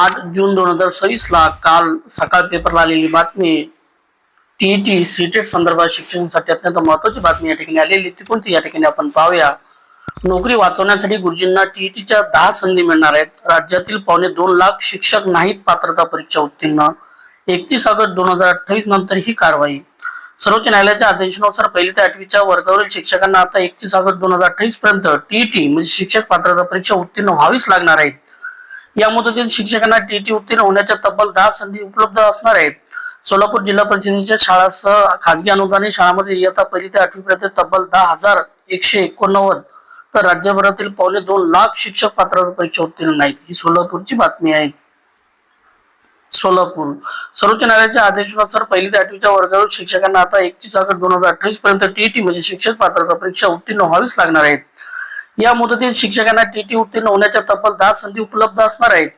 8 जून 2026 ला काल सकाळ पेपरला आलेली बातमी टीईटी सीटेट संदर्भात शिक्षणासाठी अत्यंत महत्वाची बातमी या ठिकाणी आलेली ती कोणती या ठिकाणी आपण पाहूया। नोकरी वाचवण्यासाठी गुरुजींना टीईटीच्या 10 संधी मिळणार आहेत। राज्यातील 2.25 लाख शिक्षक नाहीत पात्रता परीक्षा उत्तीर्ण। 31 ऑगस्ट 2028 नंतर ही कारवाई। सर्वोच्च न्यायालयाच्या आदेशानुसार 1ली ते 8वीच्या वर्गावरील शिक्षकांना आता 31 ऑगस्ट 2028 पर्यंत टीईटी म्हणजे शिक्षक पात्रता परीक्षा उत्तीर्ण व्हावीच लागणार आहे। या मुदतीत शिक्षकांना टीईटी उत्तीर्ण होण्याच्या तब्बल 10 संधी उपलब्ध असणार आहेत। सोलापूर जिल्हा परिषदेच्या शाळांसह खासगी अनुदानित शाळांमध्ये इयत्ता 1ली ते 8वी पर्यंत तब्बल 10,189 तर राज्यभरातील 2.25 लाख शिक्षक पात्रता परीक्षा उत्तीर्ण नाहीत। ही सोलापूरची बातमी आहे। सोलापूर सर्वोच्च न्यायालयाच्या आदेशानुसार 1ली ते 8वीच्या वर्गावरील शिक्षकांना आता 31 ऑगस्ट 2028 पर्यंत टीईटी म्हणजे शिक्षक पात्रता परीक्षा उत्तीर्ण व्हावीच लागणार आहेत। या मुदतीत शिक्षकांना टीईटी उत्तीर्ण होण्याच्या तब्बल 10 संधी उपलब्ध असणार आहेत।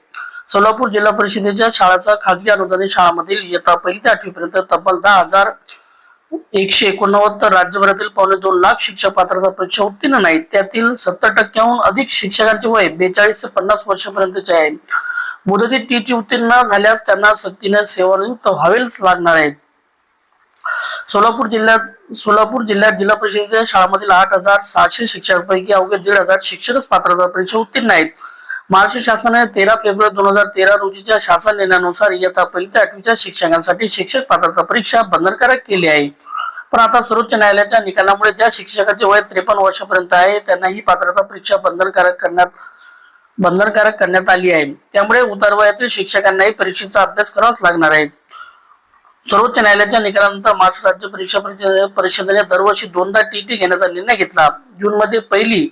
सोलापूर जिल्हा परिषदेच्या शाळांसह खासगी अनुदानित शाळांमधील इयत्ता 1ली ते 8वी पर्यंत तब्बल 10,189 तर राज्यभरातील 2.25 लाख शिक्षक पात्रता परीक्षा उत्तीर्ण नाहीत। त्यातील 70% अधिक शिक्षकांचे वय 42 ते 50 वर्षापर्यंतचे आहे। मुदतीत टीईटी उत्तीर्ण झाल्यास त्यांना सक्तीने सेवानिवृत्त व्हावेच लागणार आहे। सोलापूर जिल्ह्यात जिल्हा परिषदेच्या शाळांमधील 8,600 शिक्षकांपैकी अवघे 1,500 शिक्षकच पात्रता परीक्षा उत्तीर्ण आहेत। महाराष्ट्र शासनाने 13 फेब्रुवारी 2013 रोजीच्या शासन निर्णयानुसार इयत्ता 1ली ते 8वीच्या शिक्षकांसाठी शिक्षक पात्रता परीक्षा बंधनकारक केली आहे। पण आता सर्वोच्च न्यायालयाच्या निकालामुळे ज्या शिक्षकांचे वय 53 वर्षापर्यंत आहे त्यांना ही पात्रता परीक्षा बंधनकारक करण्यात आली आहे। त्यामुळे उतारवयातील शिक्षकांनाही परीक्षेचा अभ्यास करावाच लागणार आहे। सर्वोच्च न्यायालयाच्या निकालानंतर महाराष्ट्र राज्य परीक्षा परिषदेने दरवर्षी 2दा टीईटी घेण्याचा निर्णय घेतला। जून मध्ये पहिली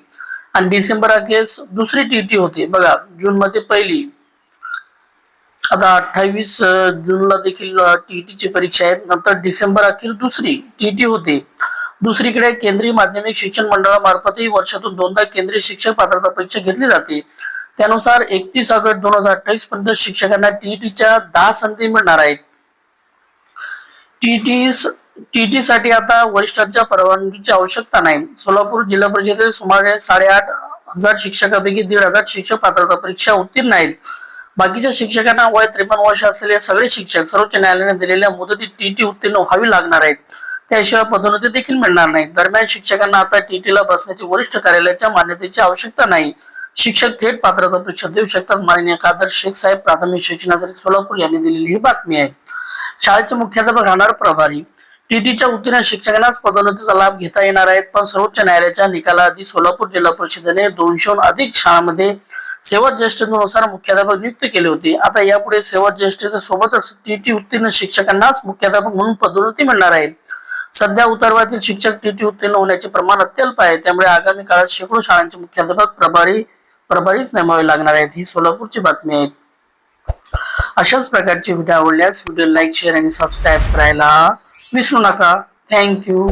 आणि डिसेंबर अखेर दुसरी टीईटी होती। बघा, जून मध्ये पहिली, आता 28 जूनला देखील टीईटीची परीक्षा आहे। नंतर डिसेंबर अखेर दुसरी टीईटी होती। दुसरीकडे केंद्रीय माध्यमिक शिक्षण मंडळामार्फतही वर्षातून 2दा केंद्रीय शिक्षक पात्रता परीक्षा घेतली जाते। त्यानुसार 31 ऑगस्ट 2028 पर्यंत शिक्षकांना टीईटीच्या 10 संधी मिळणार आहेत। टीईटी साठी आता वरिष्ठांच्या परवानगीची आवश्यकता नाही। सोलापूर जिल्हा परिषदेत सुमारे 8,500 शिक्षकांपैकी 1,500 शिक्षक पात्रता परीक्षा उत्तीर्ण आहेत। बाकीच्या शिक्षकांना वय 53 वर्ष असलेले सगळे शिक्षक सर्वोच्च न्यायालयाने दिलेल्या मुदतीत टीईटी उत्तीर्ण व्हावी लागणार आहेत। त्याशिवाय पदोन्नती देखील मिळणार नाही। दरम्यान शिक्षकांना आता टीईटीला बसण्याची वरिष्ठ कार्यालयाच्या मान्यतेची आवश्यकता नाही। शिक्षक थेट पात्रता परीक्षा देऊ शकतात। माननीय कादर शेख साहेब, प्राथमिक शिक्षणाधिकारी सोलापूर यांनी दिलेली ही बातमी आहे। शाळेचे मुख्याध्यापक राहणार प्रभारी। टीईटीच्या उत्तीर्ण शिक्षकांनाच पदोन्नतीचा लाभ घेता येणार आहे। पण सर्वोच्च न्यायालयाच्या निकालाआधी सोलापूर जिल्हा परिषदेने 200हून अधिक शाळांमध्ये सेवा ज्येष्ठतेनुसार मुख्याध्यापक नियुक्त केले होते। आता यापुढे सेवा ज्येष्ठतेच्या सोबतच टीईटी उत्तीर्ण शिक्षकांनाच मुख्याध्यापक म्हणून पदोन्नती मिळणार आहे। सध्या उतारवयातील शिक्षक टीईटी उत्तीर्ण होण्याचे प्रमाण अत्यल्प आहे। त्यामुळे आगामी काळात शेकडो शाळांचे मुख्याध्यापक प्रभारीच नेमावे लागणार आहेत। ही सोलापूरची बातमी आहे। अशाच प्रकारचे व्हिडिओ आवडल्यास व्हिडिओ लाईक, शेअर आणि सबस्क्राईब करायला विसरू नका। थँक्यू।